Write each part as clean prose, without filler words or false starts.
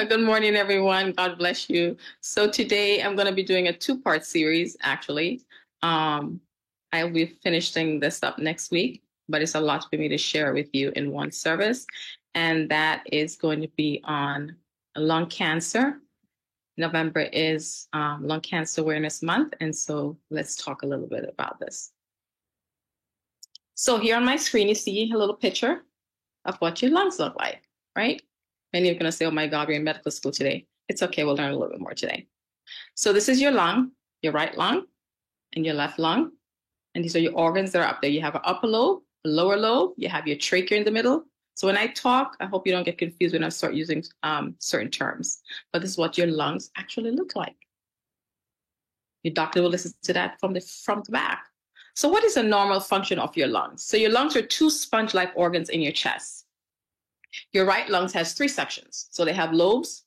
Good morning, everyone. God bless you. So today I'm going to be doing a two-part series, actually. I'll be finishing this up next week, but it's a lot for me to share with you in one service. And that is going to be on lung cancer. November is Lung Cancer Awareness Month. And so let's talk a little bit about this. So here on my screen, you see a little picture of what your lungs look like, right? Many are going to say, oh my God, we're in medical school today. It's okay, we'll learn a little bit more today. So this is your lung, your right lung, and your left lung. And these are your organs that are up there. You have an upper lobe, a lower lobe, you have your trachea in the middle. So when I talk, I hope you don't get confused when I start using certain terms. But this is what your lungs actually look like. Your doctor will listen to that from the front to back. So what is a normal function of your lungs? So your lungs are two sponge-like organs in your chest. Your right lungs has three sections. So they have lobes,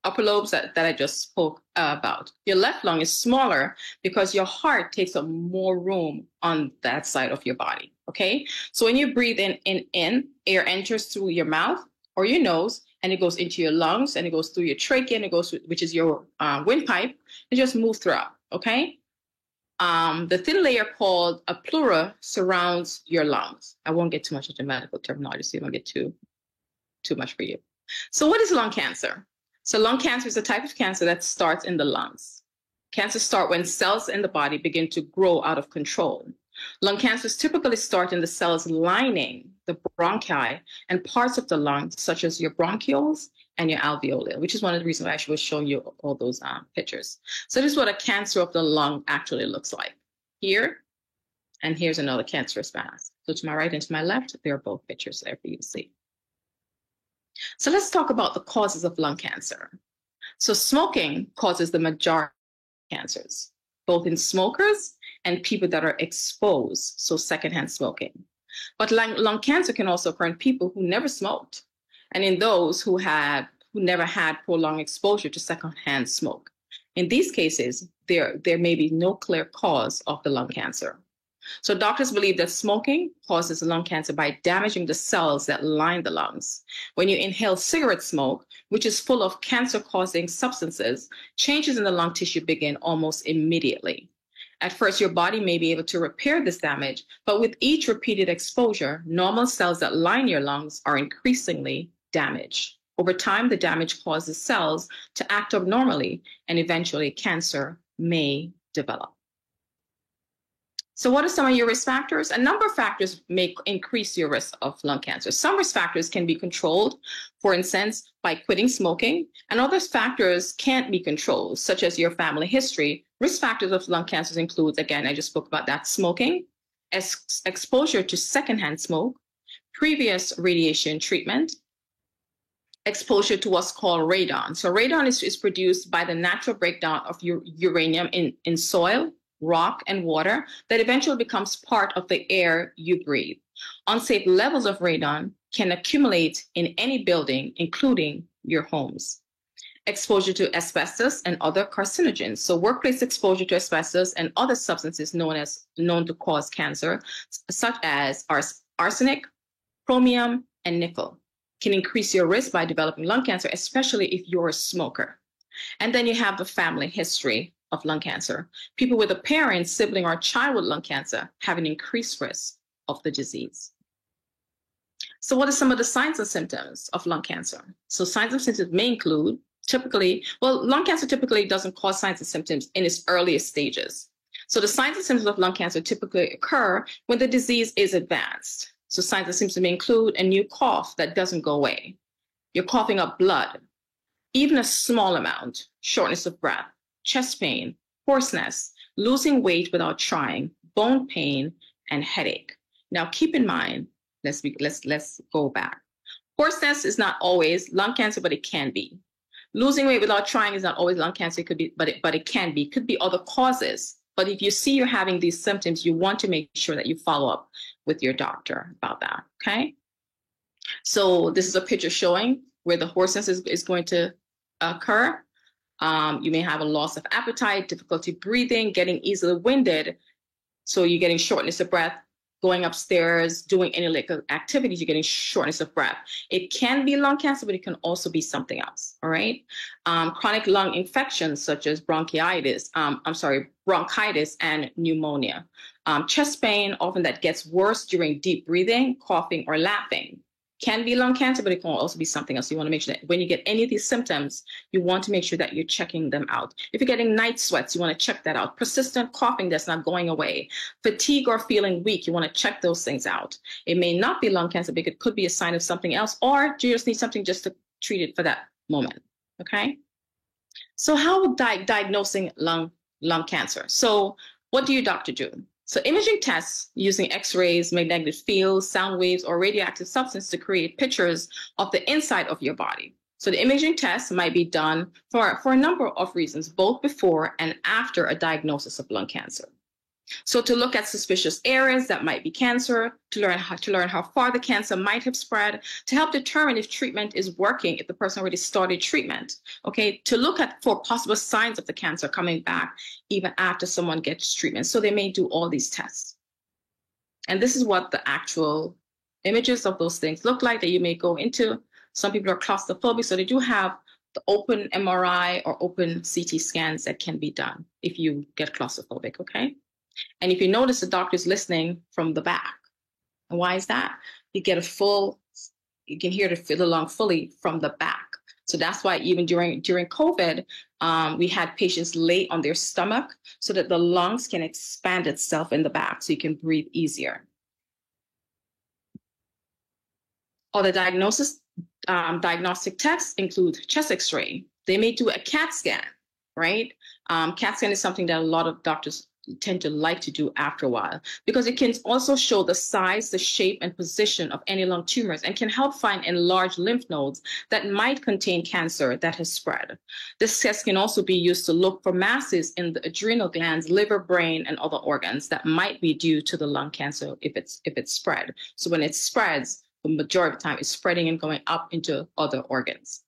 upper lobes that I just spoke about. Your left lung is smaller because your heart takes up more room on that side of your body, okay? So when you breathe in, air enters through your mouth or your nose, and it goes into your lungs, and it goes through your trachea, and it goes, which is your windpipe, and just moves throughout, okay? The thin layer called a pleura surrounds your lungs. I won't get too much into medical terminology, so you won't get too much for you. So what is lung cancer? So lung cancer is a type of cancer that starts in the lungs. Cancers start when cells in the body begin to grow out of control. Lung cancers typically start in the cells lining the bronchi and parts of the lungs, such as your bronchioles and your alveoli, which is one of the reasons why I was showing you all those pictures. So this is what a cancer of the lung actually looks like. Here, and here's another cancerous mass. So to my right and to my left, there are both pictures there for you to see. So let's talk about the causes of lung cancer. So smoking causes the majority of cancers, both in smokers and people that are exposed, so secondhand smoking. But lung cancer can also occur in people who never smoked, and in those who never had prolonged exposure to secondhand smoke. In these cases, there may be no clear cause of the lung cancer. So doctors believe that smoking causes lung cancer by damaging the cells that line the lungs. When you inhale cigarette smoke, which is full of cancer-causing substances, changes in the lung tissue begin almost immediately. At first, your body may be able to repair this damage, but with each repeated exposure, normal cells that line your lungs are increasingly damaged. Over time, the damage causes cells to act abnormally, and eventually cancer may develop. So what are some of your risk factors? A number of factors may increase your risk of lung cancer. Some risk factors can be controlled, for instance, by quitting smoking, and other factors can't be controlled, such as your family history. Risk factors of lung cancer include, again, I just spoke about that, smoking, exposure to secondhand smoke, previous radiation treatment, exposure to what's called radon. So radon is produced by the natural breakdown of uranium in soil, rock, and water that eventually becomes part of the air you breathe. Unsafe levels of radon can accumulate in any building, including your homes. Exposure to asbestos and other carcinogens. So workplace exposure to asbestos and other substances known to cause cancer, such as arsenic, chromium, and nickel, can increase your risk by developing lung cancer, especially if you're a smoker. And then you have the family history of lung cancer. People with a parent, sibling, or child with lung cancer have an increased risk of the disease. So what are some of the signs and symptoms of lung cancer? So signs and symptoms may include lung cancer typically doesn't cause signs and symptoms in its earliest stages. So the signs and symptoms of lung cancer typically occur when the disease is advanced. So signs and symptoms may include a new cough that doesn't go away. You're coughing up blood, even a small amount, shortness of breath, chest pain, hoarseness, losing weight without trying, bone pain, and headache. Now, keep in mind, let's go back. Hoarseness is not always lung cancer, but it can be. Losing weight without trying is not always lung cancer. It could be, but it can be. It could be other causes. But if you see you're having these symptoms, you want to make sure that you follow up with your doctor about that. Okay. So this is a picture showing where the hoarseness is going to occur. You may have a loss of appetite, difficulty breathing, getting easily winded. So you're getting shortness of breath, going upstairs, doing any like activities, you're getting shortness of breath. It can be lung cancer, but it can also be something else. All right. Chronic lung infections such as bronchitis and pneumonia. Chest pain, often that gets worse during deep breathing, coughing, or laughing. Can be lung cancer, but it can also be something else. You want to make sure that when you get any of these symptoms, you want to make sure that you're checking them out. If you're getting night sweats, you want to check that out. Persistent coughing that's not going away. Fatigue or feeling weak, you want to check those things out. It may not be lung cancer, but it could be a sign of something else, or you just need something just to treat it for that moment. Okay? So how would diagnosing lung cancer? So what do your doctor do? So imaging tests using X-rays, magnetic fields, sound waves, or radioactive substance to create pictures of the inside of your body. So the imaging test might be done for a number of reasons, both before and after a diagnosis of lung cancer. So to look at suspicious areas that might be cancer, to learn how far the cancer might have spread, to help determine if treatment is working, if the person already started treatment, okay, to look at for possible signs of the cancer coming back even after someone gets treatment. So they may do all these tests. And this is what the actual images of those things look like that you may go into. Some people are claustrophobic, so they do have the open MRI or open CT scans that can be done if you get claustrophobic, okay? And if you notice, the doctor's listening from the back. And why is that? You get you can hear the lung fully from the back. So that's why even during COVID, we had patients lay on their stomach so that the lungs can expand itself in the back so you can breathe easier. Other diagnostic tests include chest X-ray. They may do a CAT scan, right? CAT scan is something that a lot of doctors tend to like to do after a while because it can also show the size, the shape, and position of any lung tumors and can help find enlarged lymph nodes that might contain cancer that has spread. This test can also be used to look for masses in the adrenal glands, liver, brain, and other organs that might be due to the lung cancer if it's spread. So when it spreads, the majority of the time it's spreading and going up into other organs.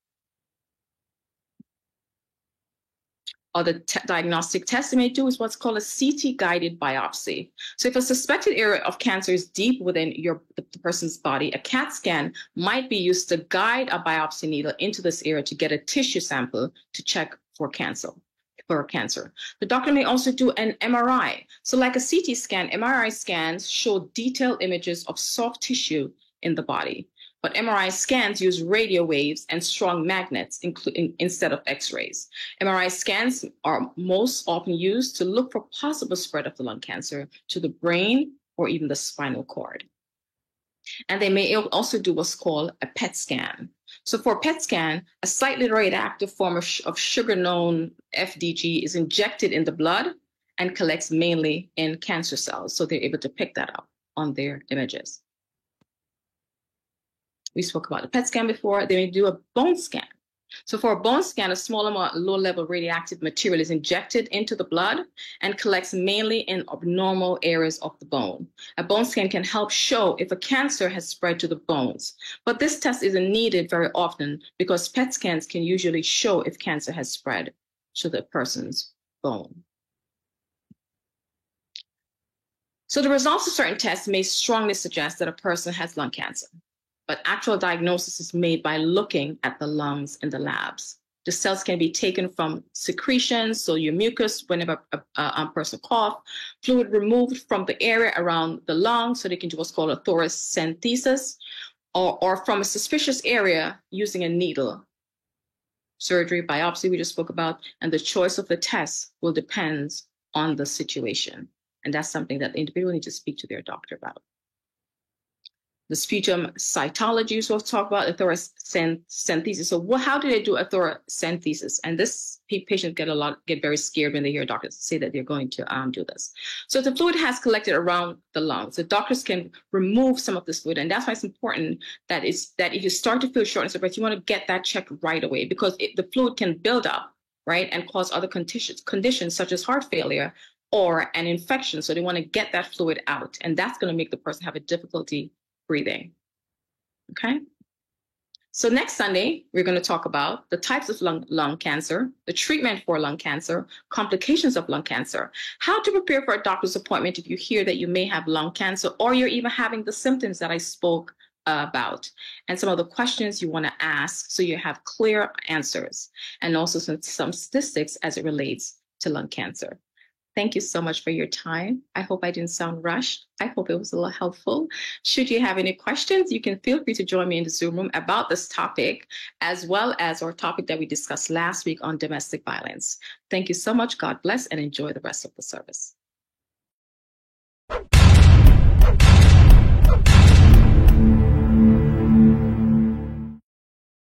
Other diagnostic tests they may do is what's called a CT-guided biopsy. So if a suspected area of cancer is deep within the person's body, a CAT scan might be used to guide a biopsy needle into this area to get a tissue sample to check for cancer. The doctor may also do an MRI. So like a CT scan, MRI scans show detailed images of soft tissue in the body. But MRI scans use radio waves and strong magnets instead of X-rays. MRI scans are most often used to look for possible spread of the lung cancer to the brain or even the spinal cord. And they may also do what's called a PET scan. So for a PET scan, a slightly radioactive form of sugar known FDG is injected in the blood and collects mainly in cancer cells. So they're able to pick that up on their images. We spoke about the PET scan before. They may do a bone scan. So for a bone scan, a small amount of low-level radioactive material is injected into the blood and collects mainly in abnormal areas of the bone. A bone scan can help show if a cancer has spread to the bones. But this test isn't needed very often because PET scans can usually show if cancer has spread to the person's bone. So the results of certain tests may strongly suggest that a person has lung cancer. But actual diagnosis is made by looking at the lungs in the labs. The cells can be taken from secretions, so your mucus, whenever a person coughs, fluid removed from the area around the lung, so they can do what's called a thoracentesis, or from a suspicious area using a needle. Surgery, biopsy, we just spoke about, and the choice of the test will depend on the situation. And that's something that the individual needs to speak to their doctor about. The sputum cytology, so we'll talk about a thoracentesis. So how do they do a thoracentesis? And this patient get very scared when they hear doctors say that they're going to do this. So the fluid has collected around the lungs. The doctors can remove some of this fluid, and that's why it's important that if you start to feel shortness of breath, you want to get that checked right away because the fluid can build up, right, and cause other conditions such as heart failure or an infection. So they want to get that fluid out, and that's going to make the person have a difficulty breathing. Okay. So next Sunday, we're going to talk about the types of lung cancer, the treatment for lung cancer, complications of lung cancer, how to prepare for a doctor's appointment if you hear that you may have lung cancer or you're even having the symptoms that I spoke about, and some of the questions you want to ask so you have clear answers, and also some statistics as it relates to lung cancer. Thank you so much for your time. I hope I didn't sound rushed. I hope it was a little helpful. Should you have any questions, you can feel free to join me in the Zoom room about this topic, as well as our topic that we discussed last week on domestic violence. Thank you so much. God bless and enjoy the rest of the service.